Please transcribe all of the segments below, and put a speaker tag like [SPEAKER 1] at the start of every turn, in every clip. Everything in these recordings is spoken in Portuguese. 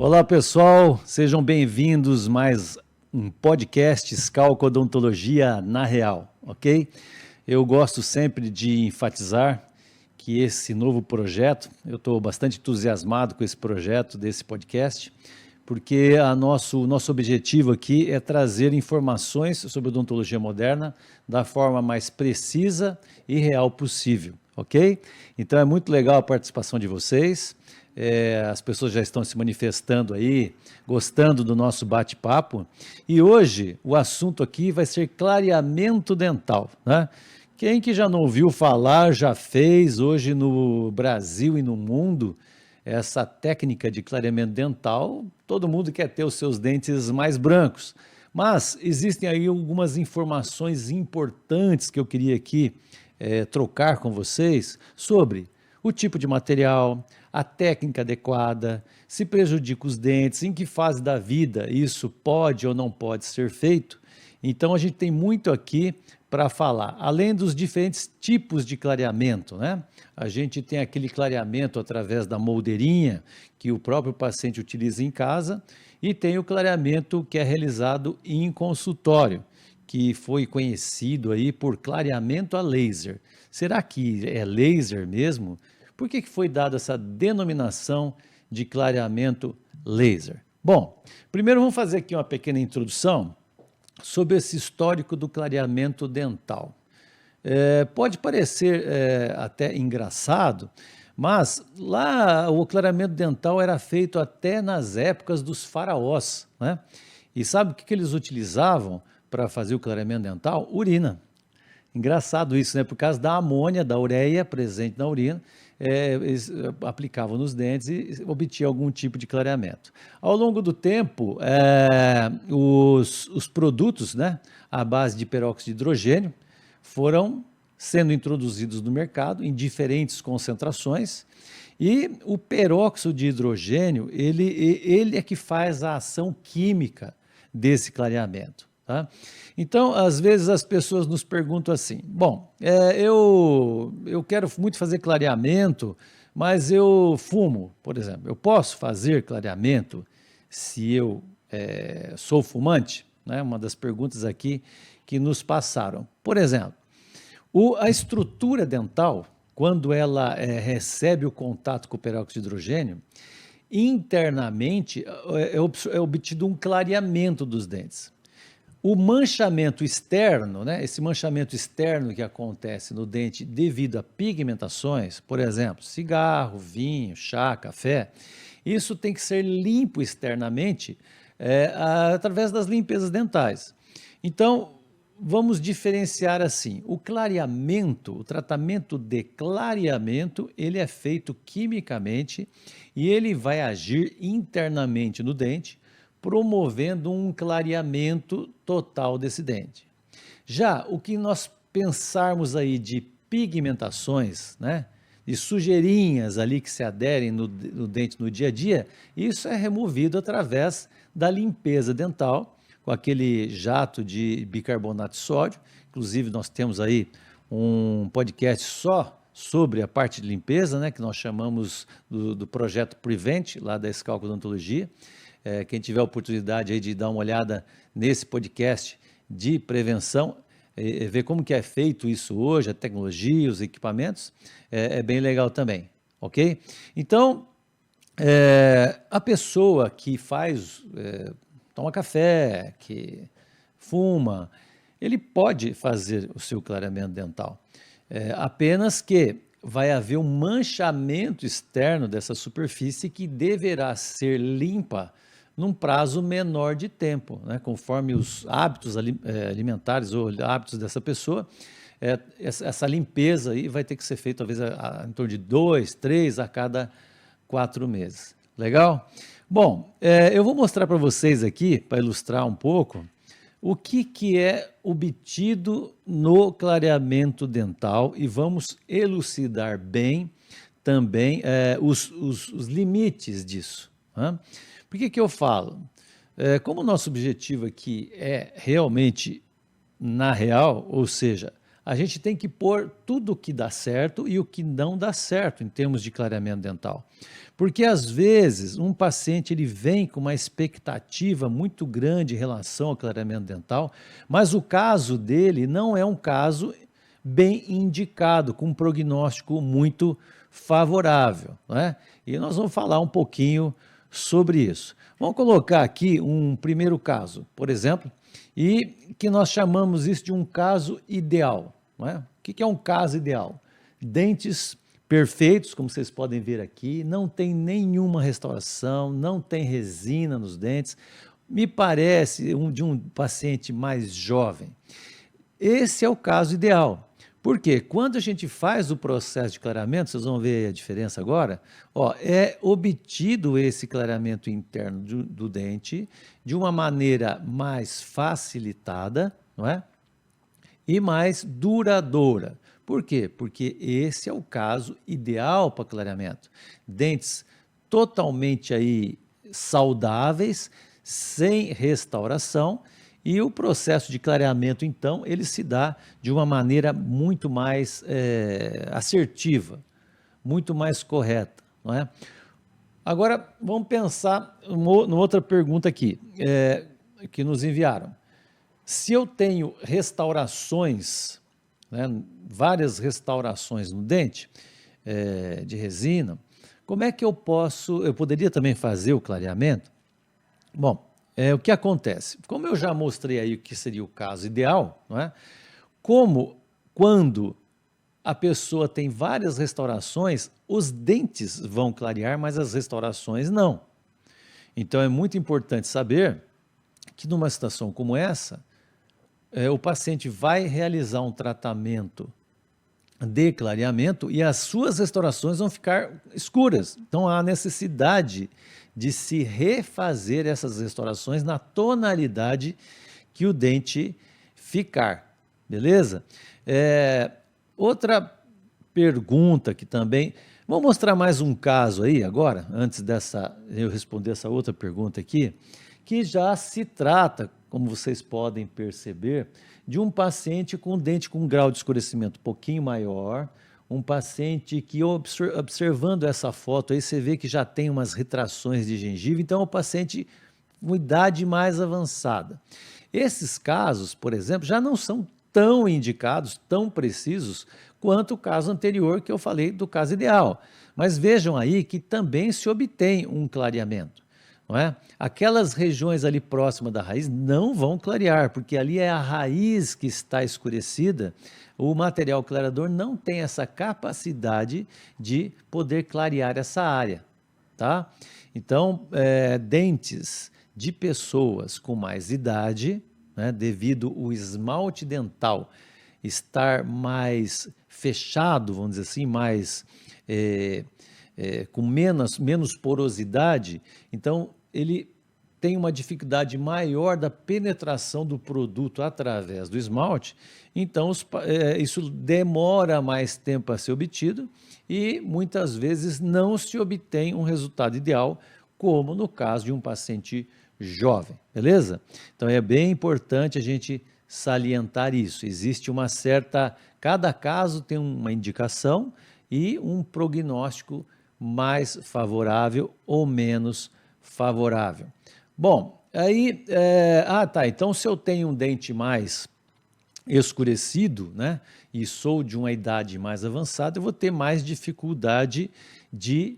[SPEAKER 1] Olá pessoal, sejam bem-vindos mais um podcast Scalco Odontologia na Real, ok? Eu gosto sempre de enfatizar que esse novo projeto, eu estou bastante entusiasmado com esse projeto desse podcast, porque o nosso objetivo aqui é trazer informações sobre odontologia moderna da forma mais precisa e real possível, ok? Então é muito legal a participação de vocês. As pessoas já estão se manifestando aí, gostando do nosso bate-papo. E hoje o assunto aqui vai ser clareamento dental, né? Quem que já não ouviu falar, já fez hoje no Brasil e no mundo essa técnica de clareamento dental, todo mundo quer ter os seus dentes mais brancos. Mas existem aí algumas informações importantes que eu queria aqui trocar com vocês sobre o tipo de material, a técnica adequada, se prejudica os dentes, em que fase da vida isso pode ou não pode ser feito. Então a gente tem muito aqui para falar, além dos diferentes tipos de clareamento, né? A gente tem aquele clareamento através da moldeirinha, que o próprio paciente utiliza em casa, e tem o clareamento que é realizado em consultório, que foi conhecido aí por clareamento a laser. Será que é laser mesmo? Por que foi dada essa denominação de clareamento laser? Bom, primeiro vamos fazer aqui uma pequena introdução sobre esse histórico do clareamento dental. Pode parecer até engraçado, mas lá o clareamento dental era feito até nas épocas dos faraós, né? E sabe o que eles utilizavam para fazer o clareamento dental? Urina. Engraçado isso, né? Por causa da amônia, da ureia presente na urina, eles aplicavam nos dentes e obtinham algum tipo de clareamento. Ao longo do tempo, os produtos, né, à base de peróxido de hidrogênio foram sendo introduzidos no mercado em diferentes concentrações e o peróxido de hidrogênio, ele é que faz a ação química desse clareamento. Tá? Então, às vezes as pessoas nos perguntam assim, bom, eu quero muito fazer clareamento, mas eu fumo, por exemplo. Eu posso fazer clareamento se eu sou fumante? Né? Uma das perguntas aqui que nos passaram. Por exemplo, a estrutura dental, quando ela recebe o contato com o peróxido de hidrogênio, internamente é obtido um clareamento dos dentes. O manchamento externo, né, esse manchamento externo que acontece no dente devido a pigmentações, por exemplo, cigarro, vinho, chá, café, isso tem que ser limpo externamente através das limpezas dentais. Então, vamos diferenciar assim, o clareamento, o tratamento de clareamento, ele é feito quimicamente e ele vai agir internamente no dente, promovendo um clareamento total desse dente. Já o que nós pensarmos aí de pigmentações, né, de sujeirinhas ali que se aderem no dente no dia a dia, isso é removido através da limpeza dental, com aquele jato de bicarbonato de sódio. Inclusive nós temos aí um podcast só sobre a parte de limpeza, né, que nós chamamos do projeto Prevent, lá da Scalco Odontologia. Quem tiver a oportunidade aí de dar uma olhada nesse podcast de prevenção, ver como que é feito isso hoje, a tecnologia, os equipamentos, é bem legal também, ok? Então, a pessoa que toma café, que fuma, ele pode fazer o seu clareamento dental, apenas que vai haver um manchamento externo dessa superfície que deverá ser limpa num prazo menor de tempo, né? Conforme os hábitos alimentares ou hábitos dessa pessoa, essa limpeza aí vai ter que ser feita talvez em torno de 2, 3 a cada 4 meses. Legal? Bom, eu vou mostrar para vocês aqui, para ilustrar um pouco, o que é obtido no clareamento dental e vamos elucidar bem também os limites disso. Né? Por que eu falo? Como o nosso objetivo aqui é realmente na real, ou seja, a gente tem que pôr tudo o que dá certo e o que não dá certo em termos de clareamento dental. Porque às vezes um paciente ele vem com uma expectativa muito grande em relação ao clareamento dental, mas o caso dele não é um caso bem indicado, com um prognóstico muito favorável, né? E nós vamos falar um pouquinho sobre isso. Vamos colocar aqui um primeiro caso, por exemplo, e que nós chamamos isso de um caso ideal, não é? O que é um caso ideal? Dentes perfeitos, como vocês podem ver aqui, não tem nenhuma restauração, não tem resina nos dentes, me parece de um paciente mais jovem. Esse é o caso ideal. Por quê? Quando a gente faz o processo de clareamento, vocês vão ver a diferença agora, ó, é obtido esse clareamento interno do dente de uma maneira mais facilitada, não é? E mais duradoura. Por quê? Porque esse é o caso ideal para clareamento. Dentes totalmente aí saudáveis, sem restauração, e o processo de clareamento, então, ele se dá de uma maneira muito mais assertiva, muito mais correta, não é? Agora, vamos pensar numa outra pergunta aqui, que nos enviaram. Se eu tenho restaurações, né, várias restaurações no dente, de resina, como é que eu poderia também fazer o clareamento? Bom, o que acontece? Como eu já mostrei aí o que seria o caso ideal, não é? Quando a pessoa tem várias restaurações, os dentes vão clarear, mas as restaurações não. Então é muito importante saber que numa situação como essa, o paciente vai realizar um tratamento de clareamento e as suas restaurações vão ficar escuras. Então há necessidade de se refazer essas restaurações na tonalidade que o dente ficar, beleza? Outra pergunta que também... Vou mostrar mais um caso aí agora, antes eu responder essa outra pergunta aqui, que já se trata, como vocês podem perceber, de um paciente com dente com um grau de escurecimento um pouquinho maior, um paciente que, observando essa foto aí, você vê que já tem umas retrações de gengiva, então é um paciente com idade mais avançada. Esses casos, por exemplo, já não são tão indicados, tão precisos, quanto o caso anterior que eu falei do caso ideal. Mas vejam aí que também se obtém um clareamento, não é? Aquelas regiões ali próximas da raiz não vão clarear, porque ali é a raiz que está escurecida. O material clareador não tem essa capacidade de poder clarear essa área, tá? Então, dentes de pessoas com mais idade, né, devido o esmalte dental estar mais fechado, vamos dizer assim, mais com menos porosidade, então ele tem uma dificuldade maior da penetração do produto através do esmalte, então isso demora mais tempo a ser obtido e muitas vezes não se obtém um resultado ideal, como no caso de um paciente jovem, beleza? Então é bem importante a gente salientar isso. Existe cada caso tem uma indicação e um prognóstico mais favorável ou menos favorável. Bom, aí, então se eu tenho um dente mais escurecido, né, e sou de uma idade mais avançada, eu vou ter mais dificuldade de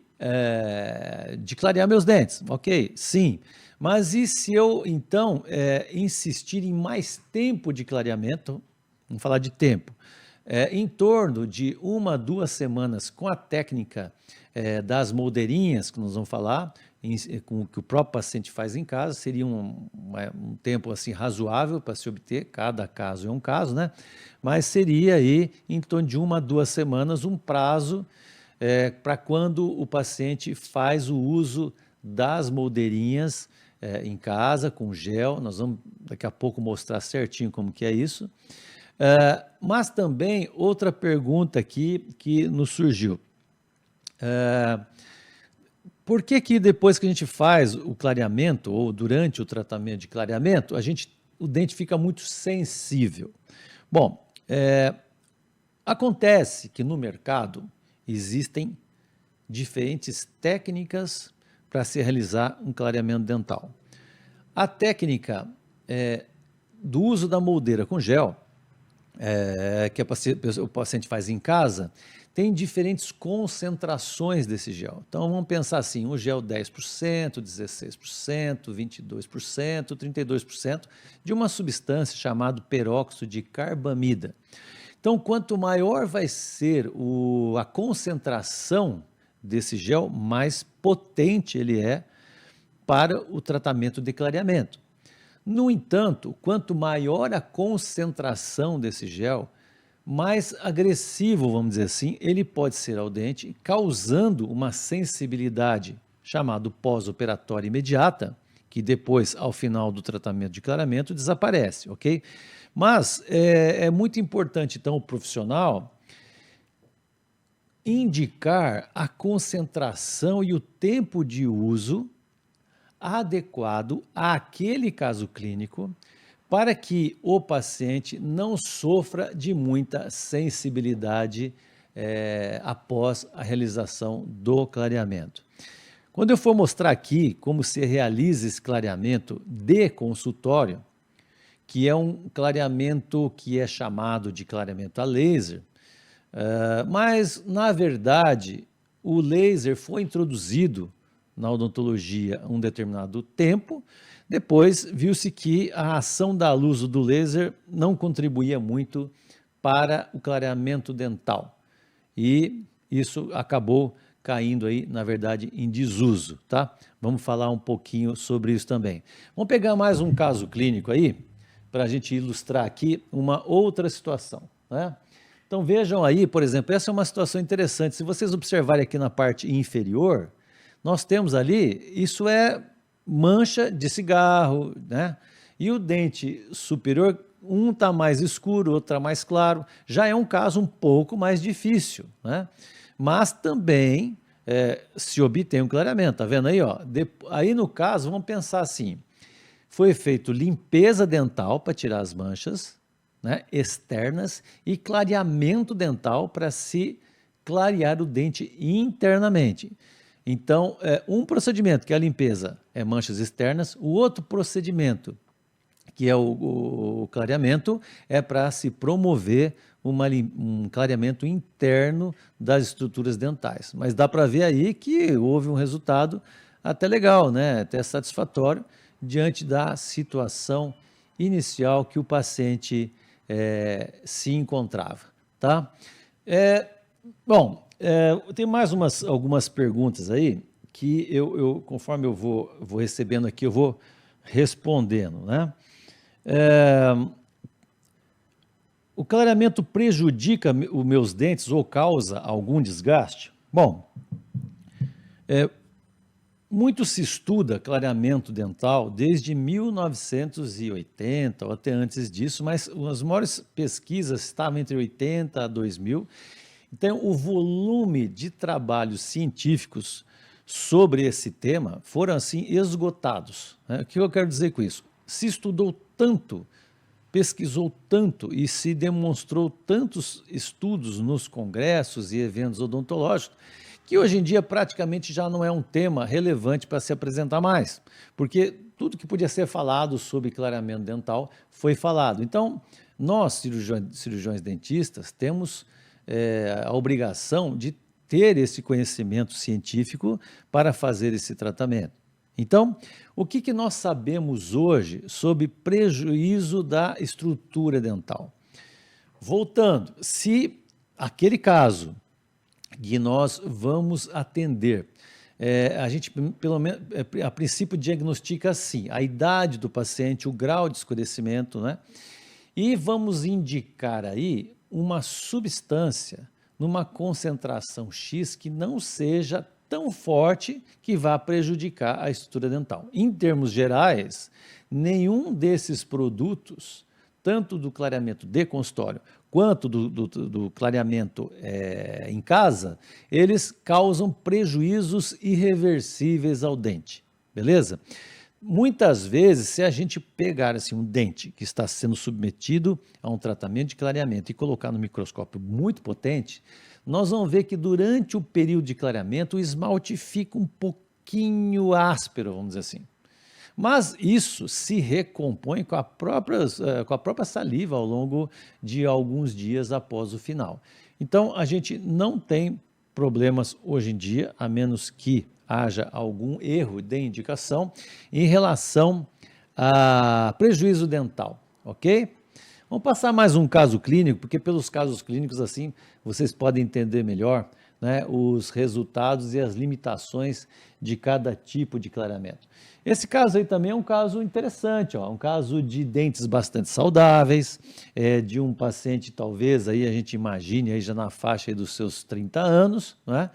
[SPEAKER 1] clarear meus dentes, ok? Sim, mas e se eu, então, insistir em mais tempo de clareamento, vamos falar de tempo, em torno de 1 a 2 semanas com a técnica das moldeirinhas, que nós vamos falar, com o que o próprio paciente faz em casa, seria um tempo assim razoável para se obter, cada caso é um caso, né? Mas seria aí em torno de 1 a 2 semanas um prazo para quando o paciente faz o uso das moldeirinhas em casa, com gel. Nós vamos daqui a pouco mostrar certinho como que é isso. Mas também outra pergunta aqui que nos surgiu. Por que depois que a gente faz o clareamento, ou durante o tratamento de clareamento, o dente fica muito sensível? Bom, Acontece que no mercado existem diferentes técnicas para se realizar um clareamento dental. A técnica do uso da moldeira com gel, que o paciente faz em casa, tem diferentes concentrações desse gel. Então vamos pensar assim, um gel 10%, 16%, 22%, 32% de uma substância chamada peróxido de carbamida. Então quanto maior vai ser a concentração desse gel, mais potente ele é para o tratamento de clareamento. No entanto, quanto maior a concentração desse gel, mais agressivo, vamos dizer assim, ele pode ser ao dente, causando uma sensibilidade chamada pós-operatória imediata, que depois, ao final do tratamento de clareamento, desaparece, ok? Mas é muito importante, então, o profissional indicar a concentração e o tempo de uso adequado àquele caso clínico, para que o paciente não sofra de muita sensibilidade após a realização do clareamento. Quando eu for mostrar aqui como se realiza esse clareamento de consultório, que é um clareamento que é chamado de clareamento a laser, mas na verdade o laser foi introduzido na odontologia um determinado tempo. Depois viu-se que a ação da luz do laser não contribuía muito para o clareamento dental e isso acabou caindo aí, na verdade, em desuso, tá? Vamos falar um pouquinho sobre isso também. Vamos pegar mais um caso clínico aí para a gente ilustrar aqui uma outra situação, né? Então vejam aí, por exemplo, essa é uma situação interessante. Se vocês observarem aqui na parte inferior, nós temos ali, isso é mancha de cigarro, né? E o dente superior, um está mais escuro, outro está mais claro, já é um caso um pouco mais difícil, né? Mas também se obtém um clareamento, tá vendo aí, ó? Aí no caso, vamos pensar assim, foi feito limpeza dental para tirar as manchas, né, externas e clareamento dental para se clarear o dente internamente. Então, um procedimento, que é a limpeza, é manchas externas, o outro procedimento, que é o clareamento, é para se promover um clareamento interno das estruturas dentais. Mas dá para ver aí que houve um resultado até legal, né? Até satisfatório, diante da situação inicial que o paciente se encontrava, tá? Bom, tem mais algumas perguntas aí que conforme eu vou recebendo aqui, eu vou respondendo, né? O clareamento prejudica os meus dentes ou causa algum desgaste? Bom, muito se estuda clareamento dental desde 1980 ou até antes disso, mas as maiores pesquisas estavam entre 80 a 2000. Então, o volume de trabalhos científicos sobre esse tema foram assim esgotados, né? O que eu quero dizer com isso? Se estudou tanto, pesquisou tanto e se demonstrou tantos estudos nos congressos e eventos odontológicos que hoje em dia praticamente já não é um tema relevante para se apresentar mais, porque tudo que podia ser falado sobre clareamento dental foi falado. Então, nós, cirurgiões dentistas, temos a obrigação de ter esse conhecimento científico para fazer esse tratamento. Então, o que nós sabemos hoje sobre prejuízo da estrutura dental? Voltando, se aquele caso que nós vamos atender, a gente, pelo menos, a princípio, diagnostica assim, a idade do paciente, o grau de escurecimento, né? E vamos indicar aí uma substância numa concentração X que não seja tão forte que vá prejudicar a estrutura dental. Em termos gerais, nenhum desses produtos, tanto do clareamento de consultório quanto do clareamento em casa, eles causam prejuízos irreversíveis ao dente, beleza? Muitas vezes, se a gente pegar assim, um dente que está sendo submetido a um tratamento de clareamento e colocar no microscópio muito potente, nós vamos ver que durante o período de clareamento o esmalte fica um pouquinho áspero, vamos dizer assim. Mas isso se recompõe com a própria saliva ao longo de alguns dias após o final. Então, a gente não tem problemas hoje em dia, a menos que haja algum erro de indicação em relação a prejuízo dental, ok? Vamos passar mais um caso clínico, porque pelos casos clínicos assim vocês podem entender melhor, né, os resultados e as limitações de cada tipo de clareamento. Esse caso aí também é um caso interessante, ó, um caso de dentes bastante saudáveis, de um paciente talvez aí a gente imagine aí já na faixa aí dos seus 30 anos, né?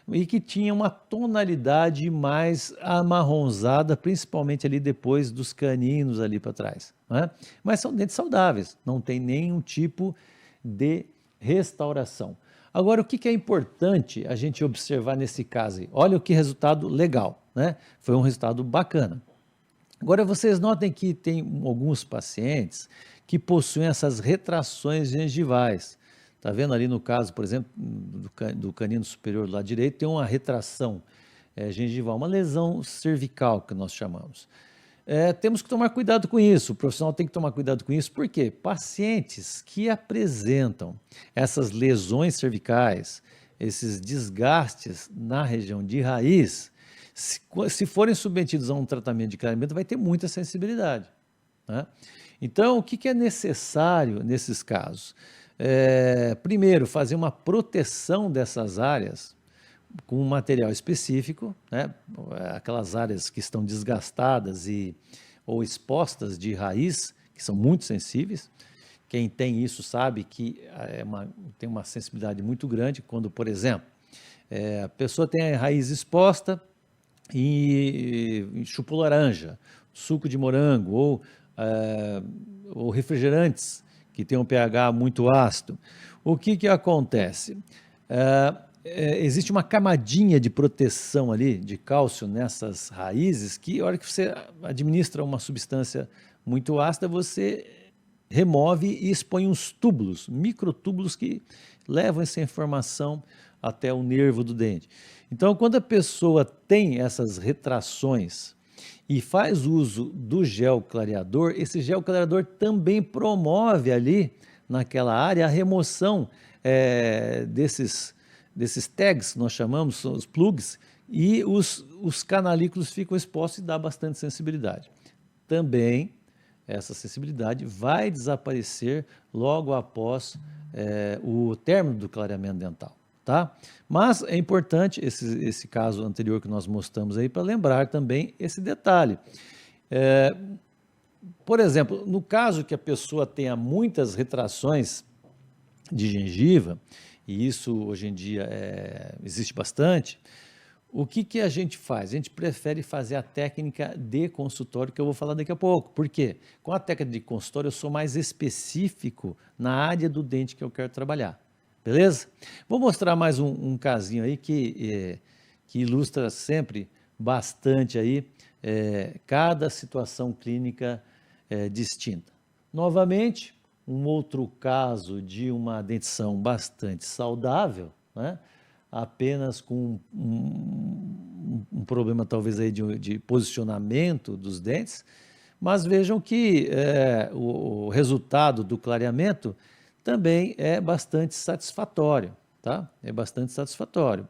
[SPEAKER 1] E que tinha uma tonalidade mais amarronzada, principalmente ali depois dos caninos ali para trás, né? Mas são dentes saudáveis, não tem nenhum tipo de restauração. Agora, o que é importante a gente observar nesse caso aí? Olha o que resultado legal, né? Foi um resultado bacana. Agora, vocês notem que tem alguns pacientes que possuem essas retrações gengivais. Está vendo ali no caso, por exemplo, do canino superior do lado direito, tem uma retração gengival, uma lesão cervical que nós chamamos. Temos que tomar cuidado com isso, o profissional tem que tomar cuidado com isso, porque pacientes que apresentam essas lesões cervicais, esses desgastes na região de raiz, se forem submetidos a um tratamento de clareamento, vai ter muita sensibilidade, né? Então, o que é necessário nesses casos? Primeiro, fazer uma proteção dessas áreas com um material específico, né? Aquelas áreas que estão desgastadas ou expostas de raiz, que são muito sensíveis. Quem tem isso sabe que tem uma sensibilidade muito grande quando, por exemplo, a pessoa tem a raiz exposta e chupa laranja, suco de morango ou refrigerantes que tem um pH muito ácido. O que acontece? Existe uma camadinha de proteção ali, de cálcio nessas raízes, que a hora que você administra uma substância muito ácida, você remove e expõe uns túbulos, microtúbulos que levam essa informação até o nervo do dente. Então, quando a pessoa tem essas retrações e faz uso do gel clareador, esse gel clareador também promove ali, naquela área, a remoção desses tags, que nós chamamos, os plugs, e os canalículos ficam expostos e dá bastante sensibilidade. Também, essa sensibilidade vai desaparecer logo após o término do clareamento dental. Tá? Mas é importante esse caso anterior que nós mostramos aí para lembrar também esse detalhe. Por exemplo, no caso que a pessoa tenha muitas retrações de gengiva, e isso hoje em dia existe bastante, o que a gente faz? A gente prefere fazer a técnica de consultório, que eu vou falar daqui a pouco. Por quê? Com a técnica de consultório eu sou mais específico na área do dente que eu quero trabalhar. Beleza? Vou mostrar mais um casinho aí que ilustra sempre bastante aí cada situação clínica distinta. Novamente, um outro caso de uma dentição bastante saudável, né? Apenas com um problema talvez aí de posicionamento dos dentes, mas vejam que o resultado do clareamento também é bastante satisfatório, tá? É bastante satisfatório.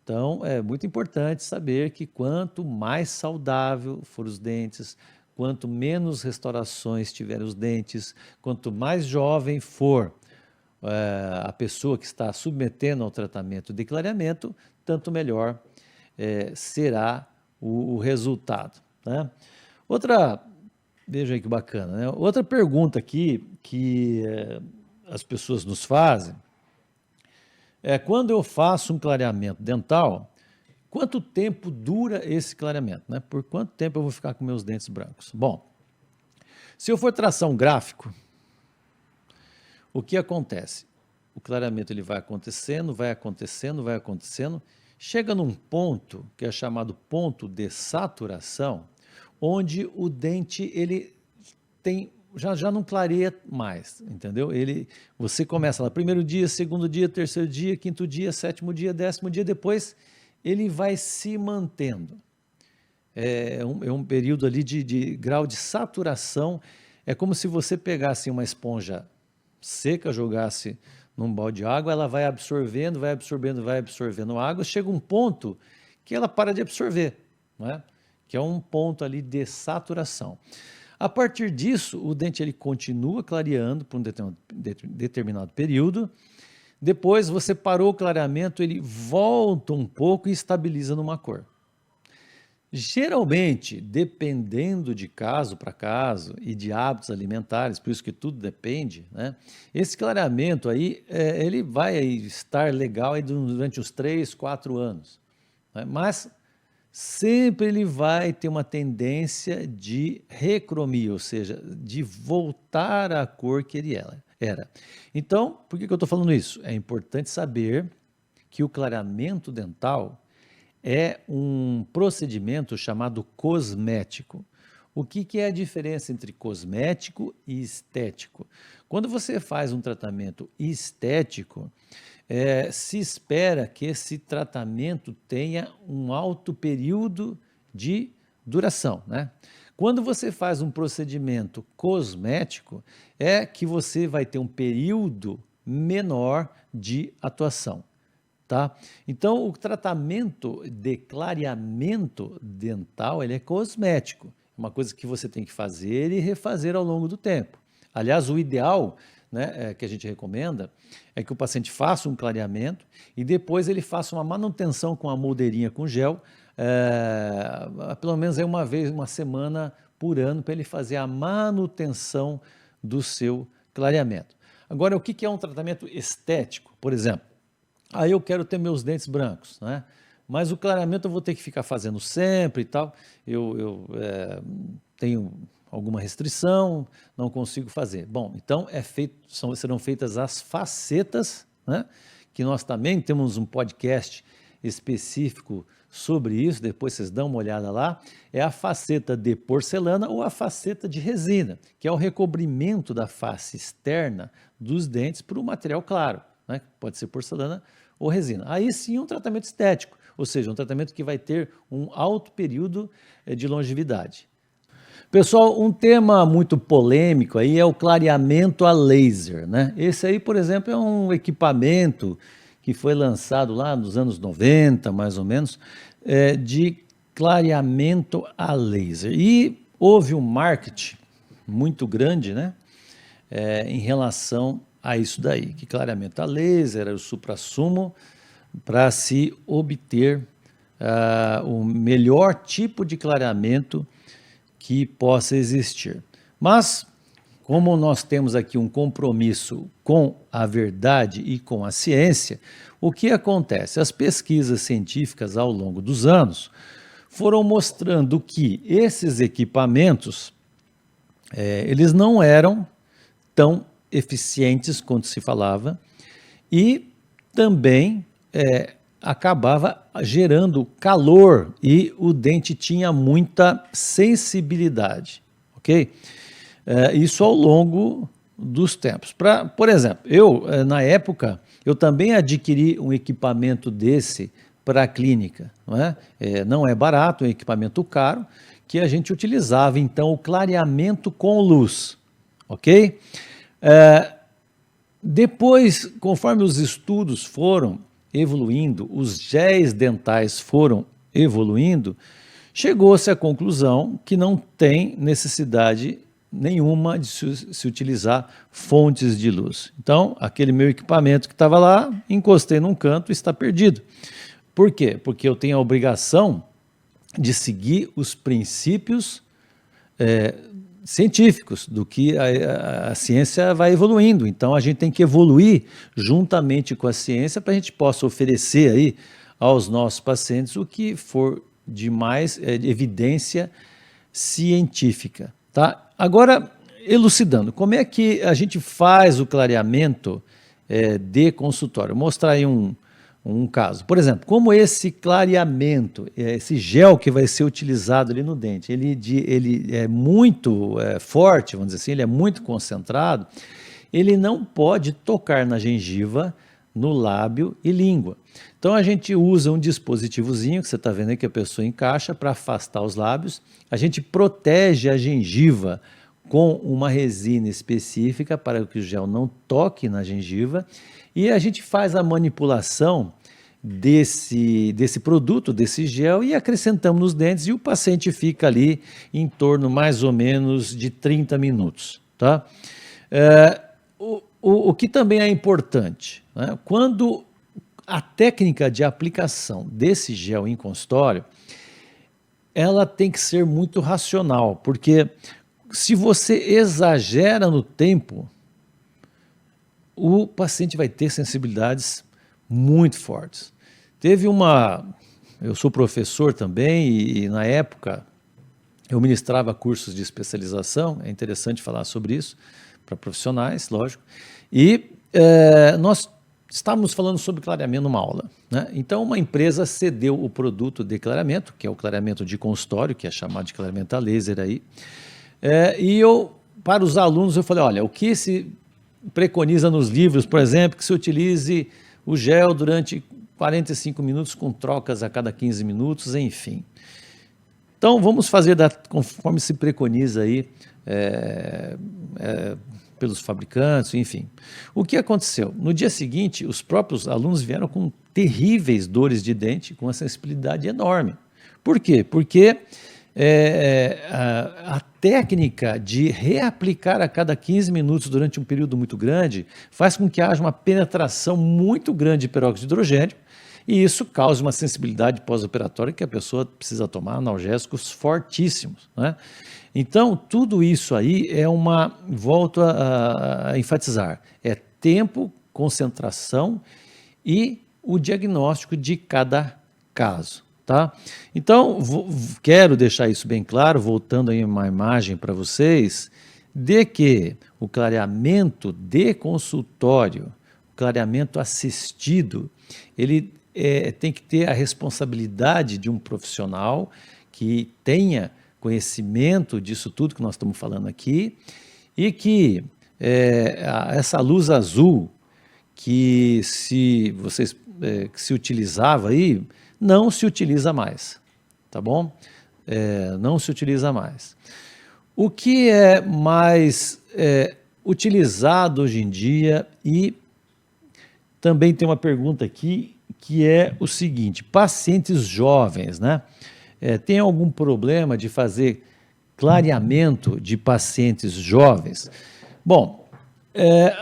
[SPEAKER 1] Então, é muito importante saber que quanto mais saudável for os dentes, quanto menos restaurações tiver os dentes, quanto mais jovem for a pessoa que está submetendo ao tratamento de clareamento, tanto melhor será o resultado, né? Veja aí que bacana, né? Outra pergunta aqui que as pessoas nos fazem quando eu faço um clareamento dental, quanto tempo dura esse clareamento, né? Por quanto tempo eu vou ficar com meus dentes brancos? Bom, se eu for traçar um gráfico, o que acontece? O clareamento ele vai acontecendo, vai acontecendo, vai acontecendo, chega num ponto que é chamado ponto de saturação, onde o dente ele tem já não clareia mais, entendeu? Você começa lá, primeiro dia, segundo dia, terceiro dia, quinto dia, sétimo dia, 10º dia, depois ele vai se mantendo. É um período ali de grau de saturação. É como se você pegasse uma esponja seca, jogasse num balde de água, ela vai absorvendo, vai absorvendo, vai absorvendo água, chega um ponto que ela para de absorver, não é? Que é um ponto ali de saturação. A partir disso, o dente ele continua clareando por um determinado período. Depois você parou o clareamento, ele volta um pouco e estabiliza numa cor. Geralmente, dependendo de caso para caso e de hábitos alimentares, por isso que tudo depende, né? Esse clareamento aí, ele vai estar legal aí durante os 3, 4 anos, né? Mas sempre ele vai ter uma tendência de recromia, ou seja, de voltar à cor que ele era. Então, por que eu estou falando isso? É importante saber que o clareamento dental é um procedimento chamado cosmético. O que é a diferença entre cosmético e estético? Quando você faz um tratamento estético, se espera que esse tratamento tenha um alto período de duração, né? Quando você faz um procedimento cosmético, é que você vai ter um período menor de atuação. Tá? Então, o tratamento de clareamento dental ele é cosmético, é uma coisa que você tem que fazer e refazer ao longo do tempo. Aliás, o ideal, né, que a gente recomenda é que o paciente faça um clareamento e depois ele faça uma manutenção com a moldeirinha com gel, pelo menos aí uma semana por ano, para ele fazer a manutenção do seu clareamento. Agora, o que é um tratamento estético, por exemplo? Aí eu quero ter meus dentes brancos, né? Mas o clareamento eu vou ter que ficar fazendo sempre e tal. Eu tenho alguma restrição, não consigo fazer. Bom, então serão feitas as facetas, né? Que nós também temos um podcast específico sobre isso, depois vocês dão uma olhada lá. É a faceta de porcelana ou a faceta de resina, que é o recobrimento da face externa dos dentes por um material claro, né? Pode ser porcelana ou resina. Aí sim um tratamento estético, ou seja, um tratamento que vai ter um alto período de longevidade. Pessoal, um tema muito polêmico aí é o clareamento a laser, né? Esse aí, por exemplo, é um equipamento que foi lançado lá nos anos 90, mais ou menos, de clareamento a laser. E houve um marketing muito grande, né? Em relação a isso daí, que clareamento a laser era o suprassumo para se obter o melhor tipo de clareamento que possa existir. Mas, como nós temos aqui um compromisso com a verdade e com a ciência, o que acontece? As pesquisas científicas ao longo dos anos foram mostrando que esses equipamentos, eles não eram tão eficientes quanto se falava e também acabava gerando calor e o dente tinha muita sensibilidade, ok? Isso ao longo dos tempos. Por exemplo, na época, eu também adquiri um equipamento desse para a clínica, não é? Não é barato, é um equipamento caro, que a gente utilizava, então, o clareamento com luz, ok? Depois, conforme os estudos foram evoluindo, os géis dentais foram evoluindo, chegou-se à conclusão que não tem necessidade nenhuma de se utilizar fontes de luz. Então, aquele meu equipamento que estava lá, encostei num canto e está perdido. Por quê? Porque eu tenho a obrigação de seguir os princípios científicos, do que a ciência vai evoluindo. Então, a gente tem que evoluir juntamente com a ciência para a gente possa oferecer aí aos nossos pacientes o que for de mais evidência científica. Tá? Agora, elucidando, como é que a gente faz o clareamento de consultório? Vou mostrar aí um caso. Por exemplo, como esse clareamento, esse gel que vai ser utilizado ali no dente, ele é muito forte, vamos dizer assim, ele é muito concentrado, ele não pode tocar na gengiva, no lábio e língua. Então a gente usa um dispositivozinho que você está vendo aí que a pessoa encaixa para afastar os lábios. A gente protege a gengiva com uma resina específica para que o gel não toque na gengiva e a gente faz a manipulação desse produto, desse gel e acrescentamos nos dentes e o paciente fica ali em torno mais ou menos de 30 minutos, tá? O que também é importante, né? Quando a técnica de aplicação desse gel em consultório, ela tem que ser muito racional, porque se você exagera no tempo, o paciente vai ter sensibilidades muito fortes. Eu sou professor também e na época eu ministrava cursos de especialização, é interessante falar sobre isso, para profissionais, lógico, e nós estávamos falando sobre clareamento numa aula, né? Então uma empresa cedeu o produto de clareamento, que é o clareamento de consultório, que é chamado de clareamento a laser aí, e para os alunos eu falei, olha, o que se preconiza nos livros, por exemplo, que se utilize o gel durante 45 minutos com trocas a cada 15 minutos, enfim. Então vamos fazer conforme se preconiza aí, pelos fabricantes, enfim. O que aconteceu? No dia seguinte, os próprios alunos vieram com terríveis dores de dente, com uma sensibilidade enorme. Por quê? Porque a técnica de reaplicar a cada 15 minutos durante um período muito grande faz com que haja uma penetração muito grande de peróxido de hidrogênio e isso causa uma sensibilidade pós-operatória que a pessoa precisa tomar analgésicos fortíssimos, né? Então, tudo isso aí volto a enfatizar, é tempo, concentração e o diagnóstico de cada caso, tá? Então, quero deixar isso bem claro, voltando aí uma imagem para vocês, de que o clareamento de consultório, o clareamento assistido, ele tem que ter a responsabilidade de um profissional que tenha conhecimento disso tudo que nós estamos falando aqui e que essa luz azul que se utilizava aí, não se utiliza mais, tá bom? Não se utiliza mais. O que é mais utilizado hoje em dia e também tem uma pergunta aqui que é o seguinte, pacientes jovens, né? Tem algum problema de fazer clareamento de pacientes jovens? Bom,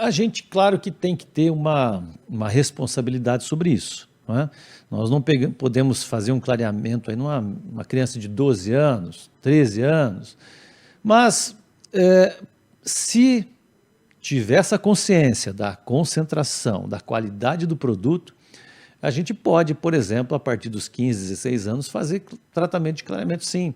[SPEAKER 1] a gente, claro que tem que ter uma responsabilidade sobre isso, não é? Nós não podemos fazer um clareamento aí numa criança de 12 anos, 13 anos, mas se tiver essa consciência da concentração, da qualidade do produto, a gente pode, por exemplo, a partir dos 15, 16 anos, fazer tratamento de clareamento sim,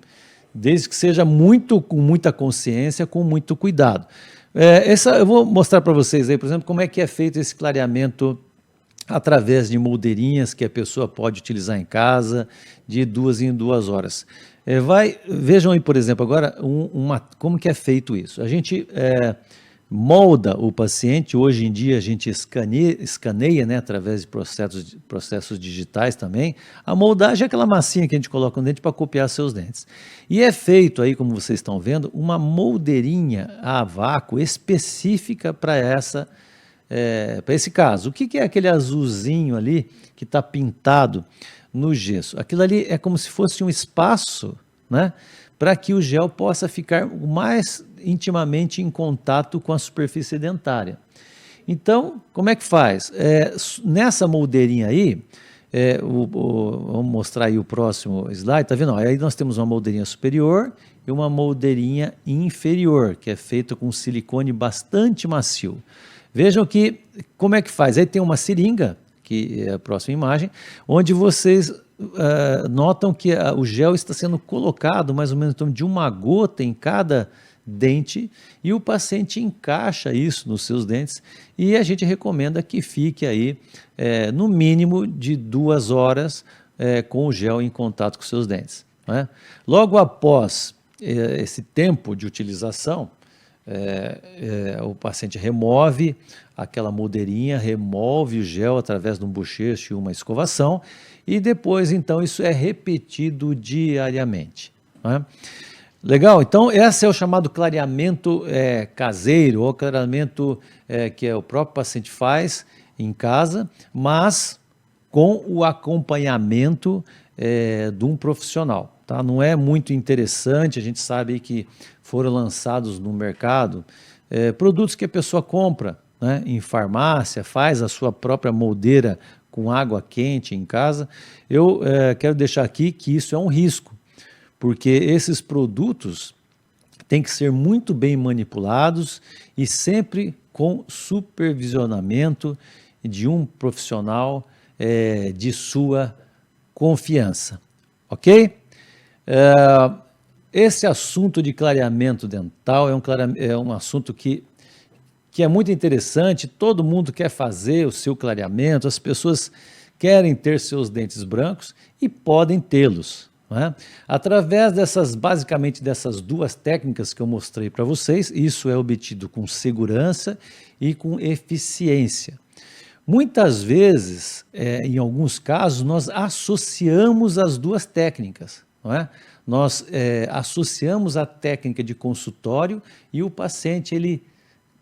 [SPEAKER 1] desde que seja com muita consciência, com muito cuidado. Eu vou mostrar para vocês aí, por exemplo, como é que é feito esse clareamento através de moldeirinhas que a pessoa pode utilizar em casa, de 2 em 2 horas. Vejam aí, por exemplo, agora como que é feito isso. A gente molda o paciente, hoje em dia a gente escaneia, né, através de processos digitais também. A moldagem é aquela massinha que a gente coloca no dente para copiar seus dentes. E é feito aí, como vocês estão vendo, uma moldeirinha a vácuo específica para esse caso. O que é aquele azulzinho ali que está pintado no gesso? Aquilo ali é como se fosse um espaço, né, para que o gel possa ficar mais intimamente em contato com a superfície dentária. Então, como é que faz? Nessa moldeirinha aí, vamos mostrar aí o próximo slide, tá vendo? Aí nós temos uma moldeirinha superior e uma moldeirinha inferior, que é feita com silicone bastante macio. Vejam como é que faz. Aí tem uma seringa, que é a próxima imagem, onde vocês notam que o gel está sendo colocado mais ou menos de uma gota em cada dente e o paciente encaixa isso nos seus dentes e a gente recomenda que fique aí no mínimo de 2 horas com o gel em contato com seus dentes, né? Logo após esse tempo de utilização, o paciente remove aquela moldeirinha, remove o gel através de um bochecho e uma escovação e depois então isso é repetido diariamente, né? Legal, então esse é o chamado clareamento caseiro, ou clareamento que o próprio paciente faz em casa, mas com o acompanhamento de um profissional, tá? Não é muito interessante, a gente sabe que foram lançados no mercado produtos que a pessoa compra, né, em farmácia, faz a sua própria moldeira com água quente em casa. Eu quero deixar aqui que isso é um risco, porque esses produtos têm que ser muito bem manipulados e sempre com supervisionamento de um profissional de sua confiança, ok? Esse assunto de clareamento dental é um assunto que é muito interessante, todo mundo quer fazer o seu clareamento, as pessoas querem ter seus dentes brancos e podem tê-los, né? Através basicamente dessas 2 técnicas que eu mostrei para vocês, isso é obtido com segurança e com eficiência. Muitas vezes, em alguns casos, nós associamos as 2 técnicas, não é? Nós associamos a técnica de consultório e o paciente ele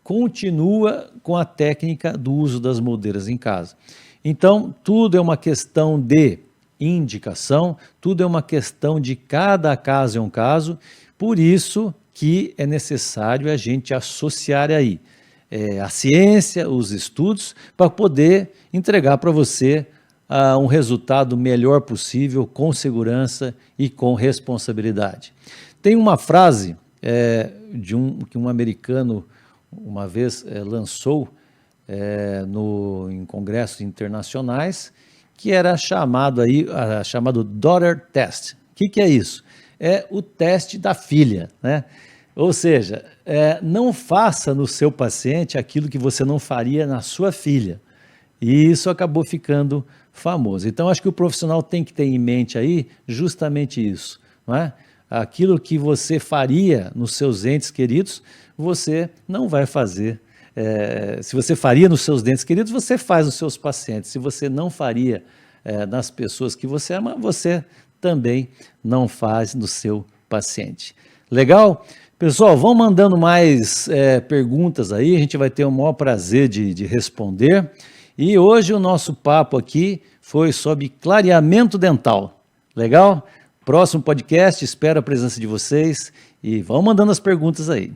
[SPEAKER 1] continua com a técnica do uso das moldeiras em casa. Então, tudo é uma questão de indicação, tudo é uma questão de cada caso é um caso, por isso que é necessário a gente associar aí a ciência, os estudos, para poder entregar para você um resultado melhor possível, com segurança e com responsabilidade. Tem uma frase que um americano uma vez lançou em congressos internacionais, que era chamado Daughter Test. O que é isso? É o teste da filha, né? Ou seja, não faça no seu paciente aquilo que você não faria na sua filha. E isso acabou ficando famoso. Então, acho que o profissional tem que ter em mente aí justamente isso, não é? Aquilo que você faria nos seus entes queridos, você não vai fazer. Se você faria nos seus dentes queridos, você faz nos seus pacientes. Se você não faria nas pessoas que você ama, você também não faz no seu paciente. Legal? Pessoal, vão mandando mais perguntas aí, a gente vai ter o maior prazer de responder. E hoje o nosso papo aqui foi sobre clareamento dental. Legal? Próximo podcast, espero a presença de vocês e vão mandando as perguntas aí.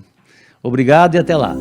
[SPEAKER 1] Obrigado e até lá.